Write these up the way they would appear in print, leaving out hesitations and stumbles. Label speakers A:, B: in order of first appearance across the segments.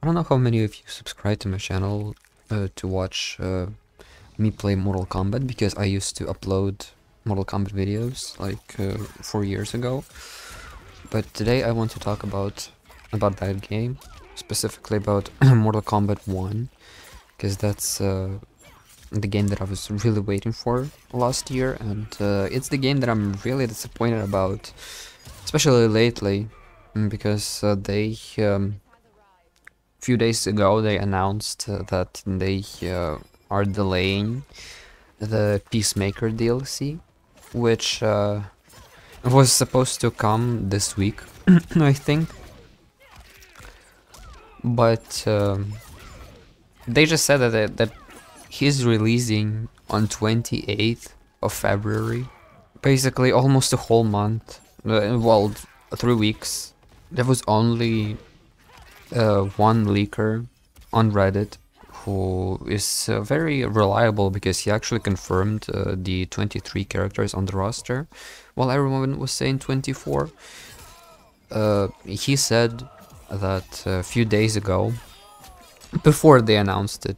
A: I don't know how many of you subscribe to my channel to watch me play Mortal Kombat, because I used to upload Mortal Kombat videos like 4 years ago. But today I want to talk about that game, specifically about Mortal Kombat 1, because that's the game that I was really waiting for last year, and it's the game that I'm really disappointed about, especially lately, because they few days ago they announced that they are delaying the Peacemaker DLC, which was supposed to come this week, I think. But they just said that he's releasing on 28th of February, basically almost a whole month. Well, 3 weeks. There was only one leaker on Reddit who is very reliable, because he actually confirmed the 23 characters on the roster, while everyone was saying 24. He said that a few days ago, before they announced it,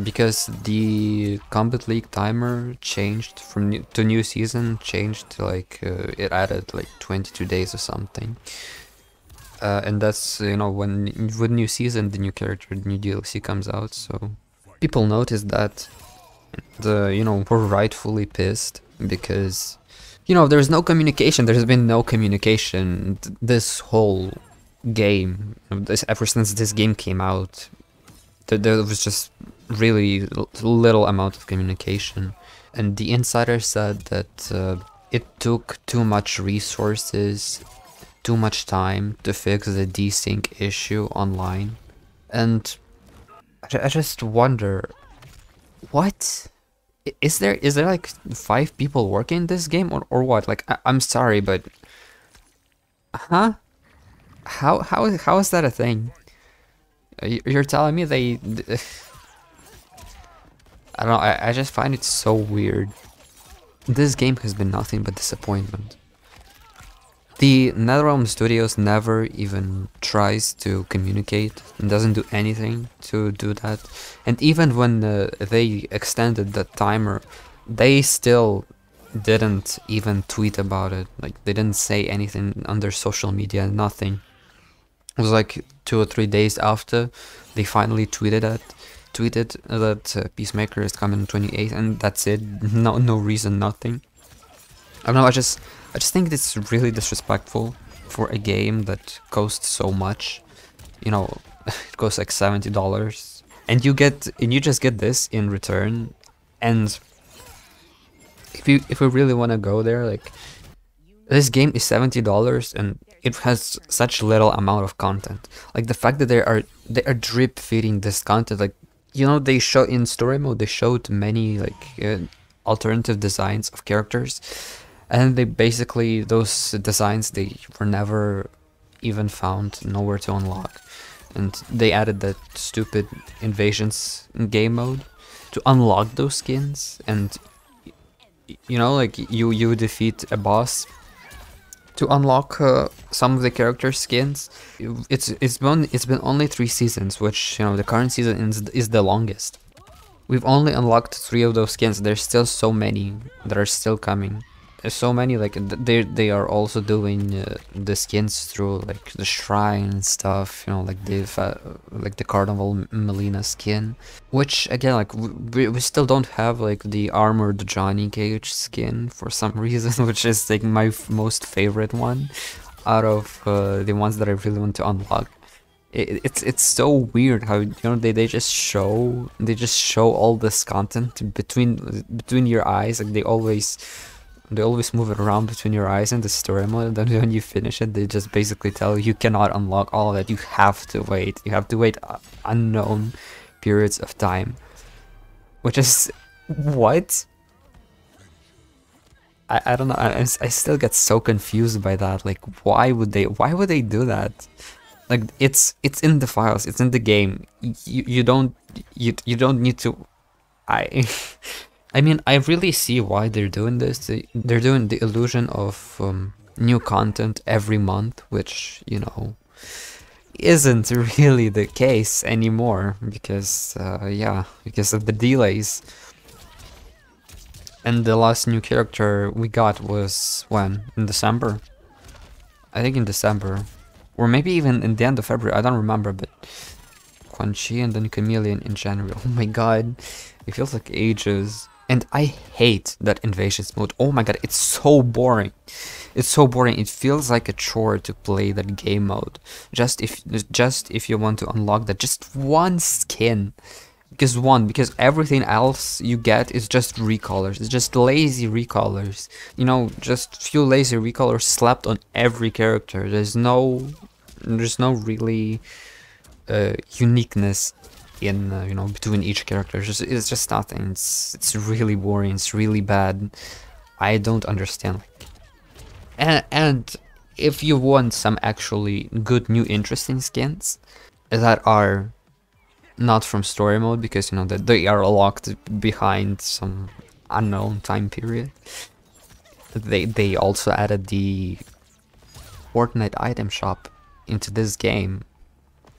A: because the Kombat League timer changed from new season, changed to like it added like 22 days or something. And that's, you know, when with new season, the new character, the new DLC comes out, so people noticed that, you know, were rightfully pissed, because, you know, there's no communication. There's been no communication this whole game, ever since this game came out. There was just really little amount of communication, and the insider said that it took too much resources, too much time to fix the desync issue online. And I just wonder, what is there like 5 people working this game, or what? Like, I'm sorry, but huh? How is that a thing? You're telling me they I don't know, I just find it so weird. This game has been nothing but disappointment. The NetherRealm Studios never even tries to communicate and doesn't do anything to do that. And even when they extended the timer, they still didn't even tweet about it. Like, they didn't say anything on their social media, nothing. It was like 2 or 3 days after they finally tweeted that Peacemaker is coming on 28th, and that's it. No reason, nothing. I don't know, I just think it's really disrespectful for a game that costs so much. You know, it costs like $70, and you just get this in return. And if we really want to go there, like, this game is $70 and it has such little amount of content. Like, the fact that they are drip feeding this content, like, you know, they show in story mode, they showed many like alternative designs of characters, and they basically, those designs, they were never even found, nowhere to unlock. And they added that stupid invasions in game mode to unlock those skins. And you know, like, you defeat a boss to unlock some of the character skins. It's been only 3 seasons, which, you know, the current season is the longest. We've only unlocked 3 of those skins. There's still so many that are still coming. There's so many, like, they are also doing the skins through like the shrine and stuff, you know, like the Carnival Melina skin, which again, like, we still don't have like the armored Johnny Cage skin for some reason, which is like my most favorite one out of the ones that I really want to unlock. It's so weird how, you know, they just show all this content between your eyes. Like, they always move it around between your eyes in the story mode, and then when you finish it, they just basically tell you cannot unlock all of that. You have to wait. You have to wait unknown periods of time. Which is... what? I don't know. I still get so confused by that. Like, why would they do that? Like, it's in the files. It's in the game. You don't need to... I mean, I really see why they're doing this. They're doing the illusion of new content every month, which, you know, isn't really the case anymore because, yeah, because of the delays. And the last new character we got was when? In December? I think in December. Or maybe even in the end of February, I don't remember, but Quan Chi and then Chameleon in January. Oh my god, it feels like ages. And I hate that invasions mode. Oh my god, it's so boring. It's so boring. It feels like a chore to play that game mode. Just if you want to unlock that just one skin. Because everything else you get is just recolors. It's just lazy recolors. You know, just few lazy recolors slapped on every character. There's no really uniqueness in you know, between each character. It's just nothing. It's really boring. It's really bad. I don't understand. And if you want some actually good new interesting skins that are not from story mode, because you know that they are locked behind some unknown time period, they also added the Fortnite item shop into this game.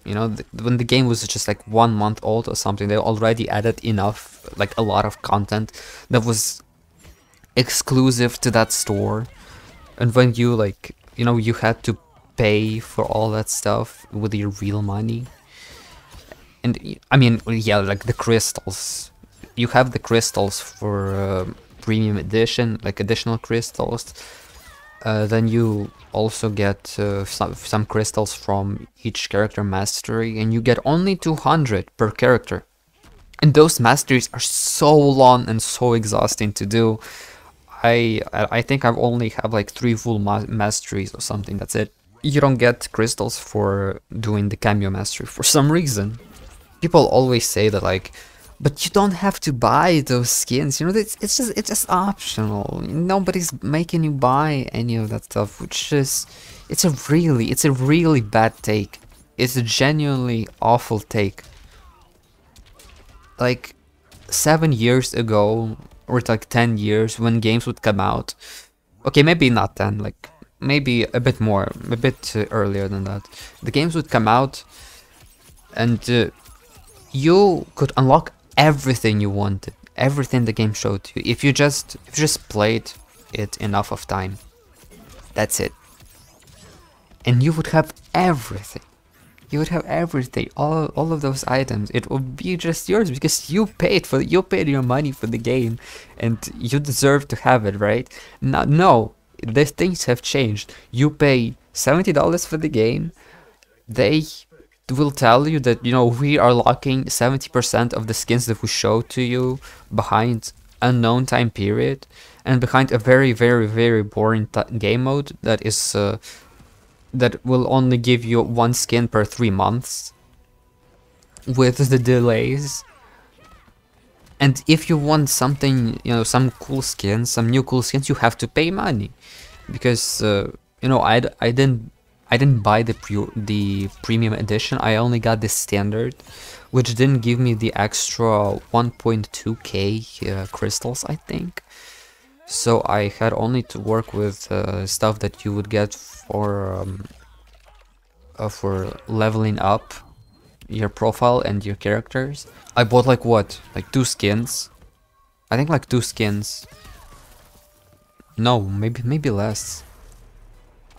A: You know, when the game was just like 1 month old or something, they already added enough, like a lot of content that was exclusive to that store. And when you, like, you know, you had to pay for all that stuff with your real money. And I mean, yeah, like the crystals. You have the crystals for premium edition, like additional crystals. Then you also get some crystals from each character mastery, and you get only 200 per character. And those masteries are so long and so exhausting to do. I think I've only have like 3 full masteries or something. That's it. You don't get crystals for doing the cameo mastery for some reason. People always say that, like, but you don't have to buy those skins, you know, it's just optional. Nobody's making you buy any of that stuff, which is, it's a really bad take. It's a genuinely awful take. Like 7 years ago, or like 10 years, when games would come out, okay, maybe not 10, like maybe a bit more, a bit earlier than that, the games would come out and you could unlock everything you wanted, everything the game showed you, if you just played it enough of time. That's it. And you would have everything. You would have everything, all of those items. It would be just yours because you paid your money for the game, and you deserve to have it, right? No, these things have changed. You pay $70 for the game. They will tell you that, you know, we are locking 70% of the skins that we show to you behind unknown time period and behind a very boring game mode that is that will only give you 1 skin per 3 months with the delays. And if you want something, you know, some cool skins, some new cool skins, you have to pay money, because you know, I didn't buy the premium edition. I only got the standard, which didn't give me the extra 1.2k crystals, I think. So I had only to work with stuff that you would get for leveling up your profile and your characters. I bought like what? Like 2 skins? I think like 2 skins. No, maybe less.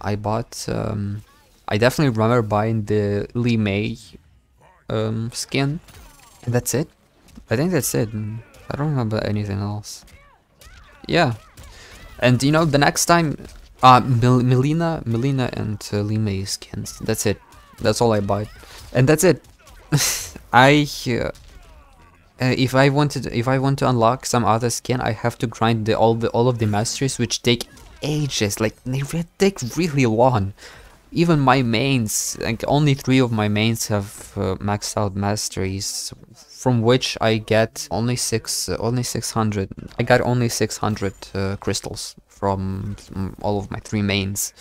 A: I bought I definitely remember buying the Lee May skin. And that's it. I think that's it. I don't remember anything else. Yeah. And you know, the next time Melina and Lee May skins. That's it. That's all I bought. And that's it. I if I want to unlock some other skin, I have to grind all of the masteries, which take ages. Like they take really long. Even my mains, like only 3 of my mains have maxed out masteries, from which I get only 600. I got only 600 crystals from all of my 3 mains,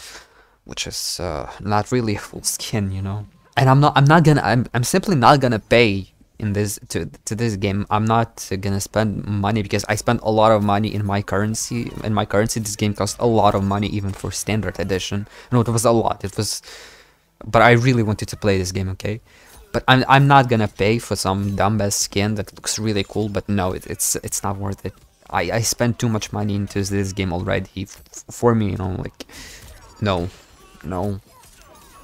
A: which is not really a full skin, you know. And I'm simply not gonna pay in this to this game. I'm not gonna spend money because I spent a lot of money in my currency. In my currency, this game cost a lot of money even for standard edition. No, it was a lot. It was but I really wanted to play this game, okay? But I'm not gonna pay for some dumbass skin that looks really cool, but no, it's not worth it. I spent too much money into this game already for me, you know, like, no, no.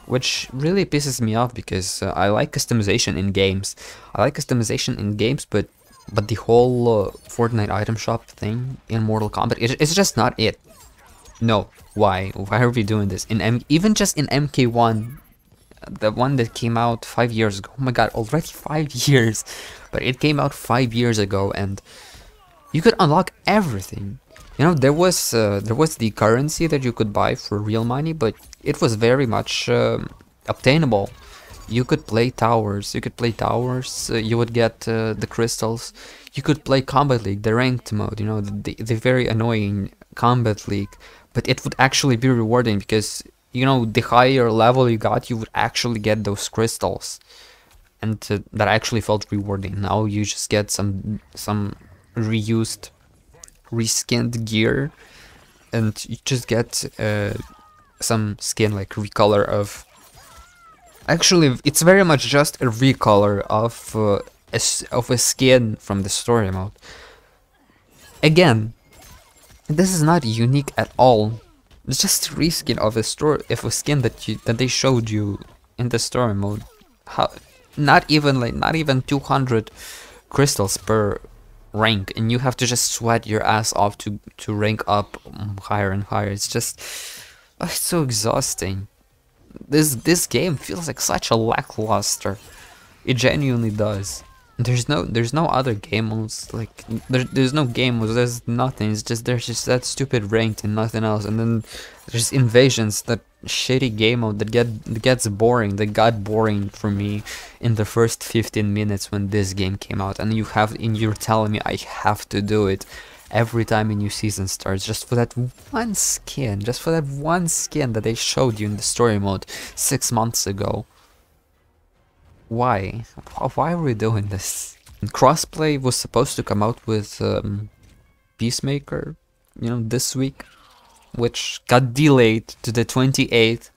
A: Which really pisses me off because I like customization in games. I like customization in games, but the whole Fortnite item shop thing in Mortal Kombat, it's just not it. No, why? Why are we doing this? Even just in MK1, the one that came out 5 years ago. Oh my god, already 5 years! But it came out 5 years ago, and you could unlock everything. You know, there was the currency that you could buy for real money, but it was very much obtainable. You could play towers. You could play towers. You would get the crystals. You could play Combat League, the ranked mode. You know, the very annoying Combat League, but it would actually be rewarding because, you know, the higher level you got, you would actually get those crystals, and that actually felt rewarding. Now you just get some reused, reskinned gear, and you just get some skin like recolor of. Actually, it's very much just a recolor of a skin from the story mode. Again, this is not unique at all. It's just a reskin of a skin that they showed you in the story mode. How? Not even 200 crystals per rank, and you have to just sweat your ass off to rank up higher and higher. It's just, it's so exhausting. This game feels like such a lackluster. It genuinely does. There's no other game modes, like there's no game modes, there's nothing. It's just there's just that stupid ranked and nothing else. And then there's invasions, that shitty game mode that gets boring. That got boring for me in the first 15 minutes when this game came out. And you're telling me I have to do it every time a new season starts just for that one skin, that they showed you in the story mode 6 months ago. Why? Why are we doing this? And crossplay was supposed to come out with Peacemaker, you know, this week, which got delayed to the 28th.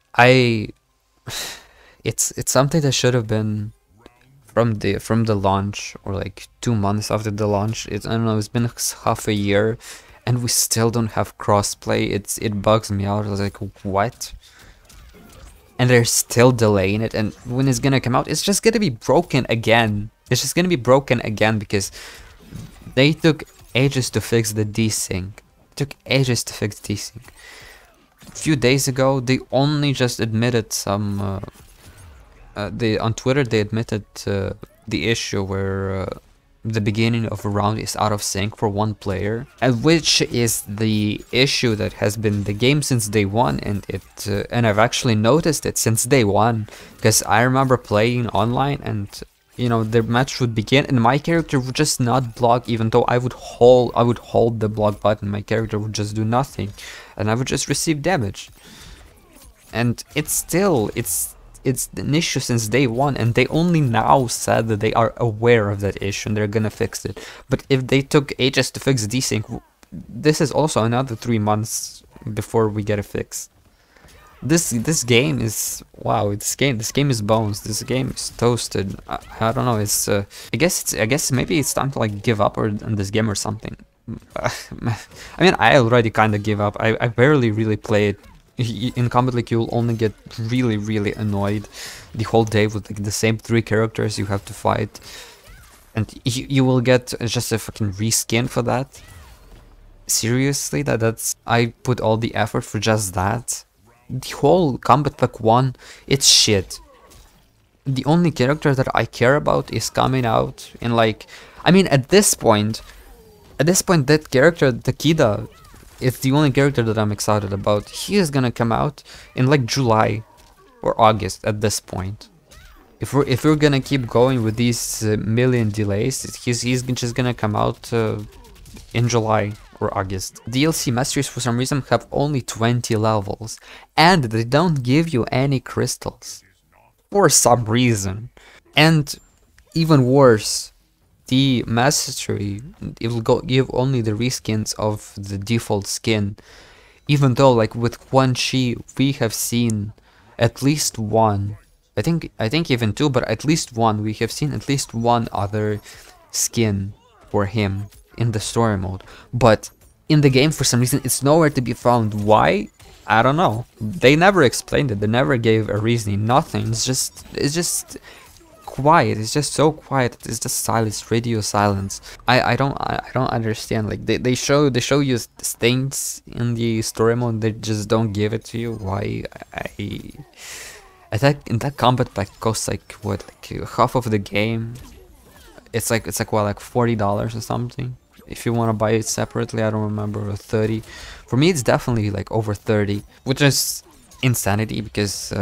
A: It's something that should have been from the launch, or like 2 months after the launch. I don't know. It's been half a year, and we still don't have crossplay. It bugs me out. I was like, what? And they're still delaying it, and when it's gonna come out, it's just gonna be broken again. It's just gonna be broken again because they took ages to fix the desync. A few days ago, they only just admitted some. On Twitter, they admitted the issue where the beginning of a round is out of sync for one player, and which is the issue that has been the game since day one, and I've actually noticed it since day one, because I remember playing online, and you know, the match would begin and my character would just not block, even though I would hold the block button. My character would just do nothing, and I would just receive damage. And it's an issue since day one, and they only now said that they are aware of that issue and they're gonna fix it. But if they took ages to fix desync, this is also another 3 months before we get a fix. This game is, wow. This game is bones. This game is toasted. I don't know. It's I guess maybe it's time to like give up on this game or something. I mean, I already kind of give up. I barely really play it. In Combat League, you'll only get really annoyed the whole day with like the same 3 characters you have to fight, and you will get just a fucking reskin for that. Seriously, that's I put all the effort for just that. The whole Combat Pack 1, it's shit. The only character that I care about is coming out in like, I mean, at this point that character, Takeda, it's the only character that I'm excited about. He is gonna come out in like July or August at this point. If we're gonna keep going with these million delays, he's just gonna come out in July or August. DLC masteries for some reason have only 20 levels, and they don't give you any crystals for some reason. And even worse, the mastery, it will give only the reskins of the default skin, even though like with Quan Chi we have seen at least one. I think even two, but at least one. We have seen at least one other skin for him in the story mode. But in the game, for some reason, it's nowhere to be found. Why? I don't know. They never explained it. They never gave a reasoning. Nothing. It's just quiet. It's just so quiet. It's just silence, radio silence. I don't understand. Like they show you things in the story mode. They just don't give it to you. Why? In that combat pack costs like what, like half of the game. It's like what, like $40 or something. If you want to buy it separately, I don't remember, or 30. For me, it's definitely like over 30, which is insanity because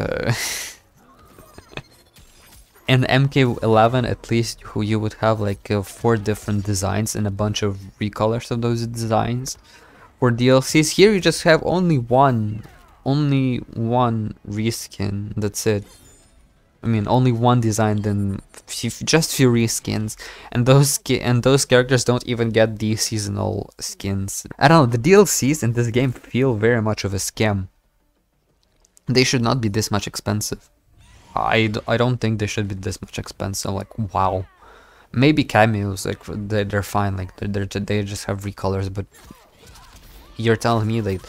A: in MK11 at least you would have like 4 different designs and a bunch of recolors of those designs. For DLCs here you just have only one reskin. That's it. I mean, only one design, then just few reskins, and those characters don't even get the seasonal skins. I don't know, the DLCs in this game feel very much of a scam. They should not be this much expensive. I don't think they should be this much expensive. Like, wow. Maybe cameos, like they're fine, like they just have recolors, but you're telling me like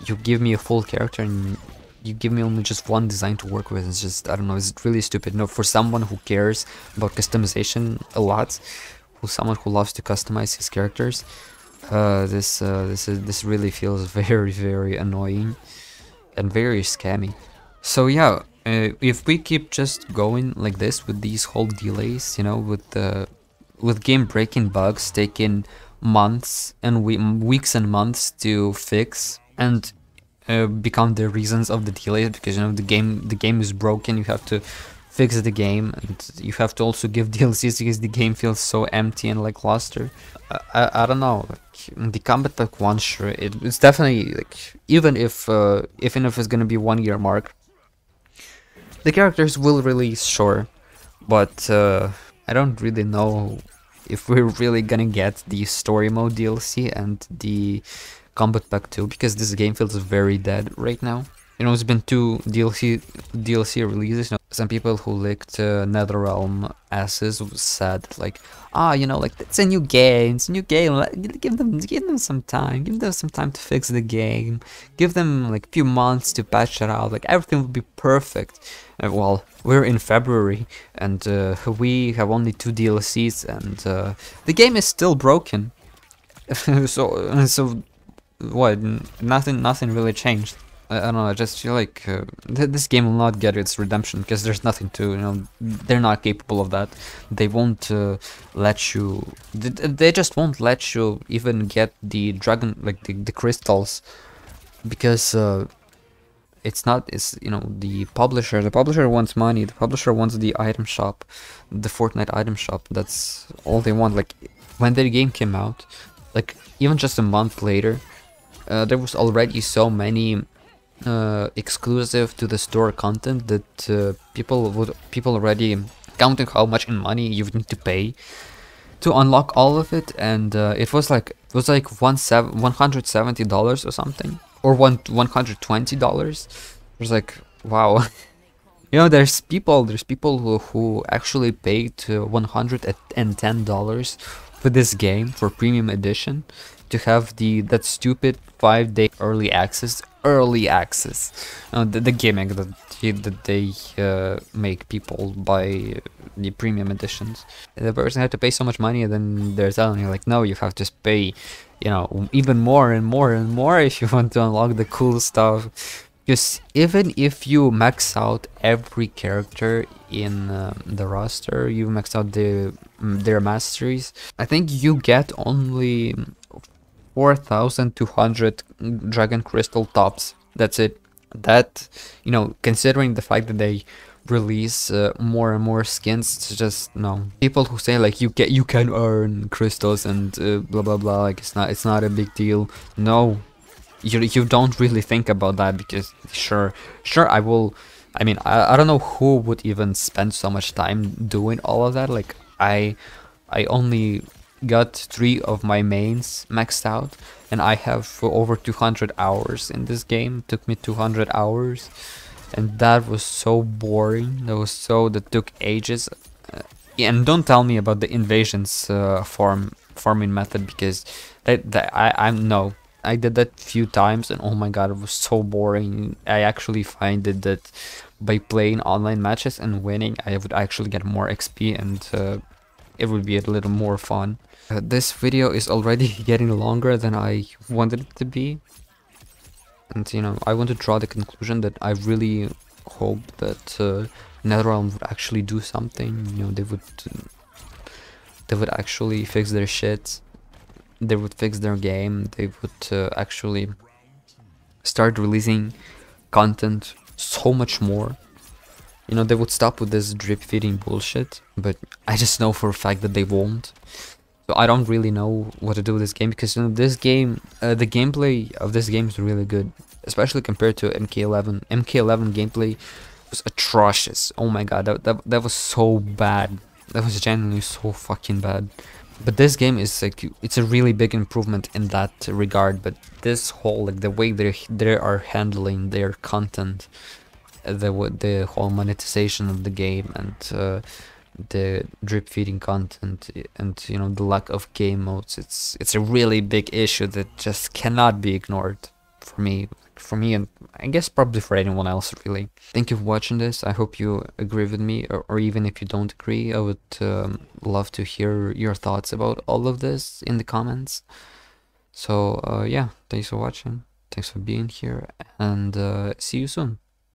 A: you give me a full character and you give me only just one design to work with. It's just, I don't know, it's really stupid. No, for someone who cares about customization a lot, someone who loves to customize his characters, this really feels very, very annoying and very scammy. So yeah, if we keep just going like this with these whole delays, you know, with game breaking bugs taking months and weeks and months to fix, and become the reasons of the delays, because you know the game is broken. You have to fix the game, and you have to also give DLCs because the game feels so empty and lackluster. I don't know, like the Kombat Pack 1, sure, it's definitely like, even if it's gonna be 1 year mark, the characters will release, sure, but I don't really know if we're really gonna get the story mode DLC and the Kombat Pack 2, because this game feels very dead right now. You know, it's been 2 DLC releases. You know, some people who licked NetherRealm asses said like, you know, like, it's a new game, give them some time, to fix the game, give them like a few months to patch it out, like everything will be perfect. Well, we're in February and we have only 2 DLCs and the game is still broken. so what? Nothing really changed. I don't know, I just feel like this game will not get its redemption because there's nothing to, you know, they're not capable of that. They won't let you, they just won't let you even get the dragon, like the crystals, because it's, you know, the publisher wants money, the publisher wants the item shop, the Fortnite item shop. That's all they want. Like, when the game came out, like even just a month later, there was already so many exclusive to the store content that people already counting how much in money you would need to pay to unlock all of it, and it was like $170 or something, or $120. It was like, wow. You know, there's people who actually paid $110 for this game, for premium edition, to have that stupid 5-day early access. The gimmick that they make people buy the premium editions. The person had to pay so much money, and then they're telling you like, no, you have to pay, you know, even more and more and more if you want to unlock the cool stuff. Because even if you max out every character in the roster, you max out their masteries, I think you get only 4,200 Dragon Crystal tops. That's it. That, you know, considering the fact that they release more and more skins, it's just, no. People who say like you can earn crystals and blah blah blah, like it's not a big deal. No, you don't really think about that, because sure I will. I mean, I don't know who would even spend so much time doing all of that. Like I only got 3 of my mains maxed out, and I have over 200 hours in this game. It took me 200 hours, and that was so boring. That took ages. Yeah, and don't tell me about the invasions forming method, because I'm no. I did that few times and oh my god, it was so boring. I actually find it that by playing online matches and winning, I would actually get more XP, and it would be a little more fun. This video is already getting longer than I wanted it to be. And you know, I want to draw the conclusion that I really hope that NetherRealm would actually do something. You know, they would actually fix their shit. They would fix their game. They would actually start releasing content so much more. You know, they would stop with this drip feeding bullshit. But I just know for a fact that they won't. So I don't really know what to do with this game, because you know, this game, the gameplay of this game is really good, especially compared to MK11. MK11 gameplay was atrocious. Oh my god, that was so bad. That was genuinely so fucking bad. But this game is like, it's a really big improvement in that regard. But this whole, like, the way they are handling their content, the whole monetization of the game, and the drip feeding content, and you know, the lack of game modes, it's a really big issue that just cannot be ignored for me, and I guess probably for anyone else, really. Thank you for watching this. I hope you agree with me, or even if you don't agree, I would love to hear your thoughts about all of this in the comments. So yeah, thanks for watching, thanks for being here, and see you soon.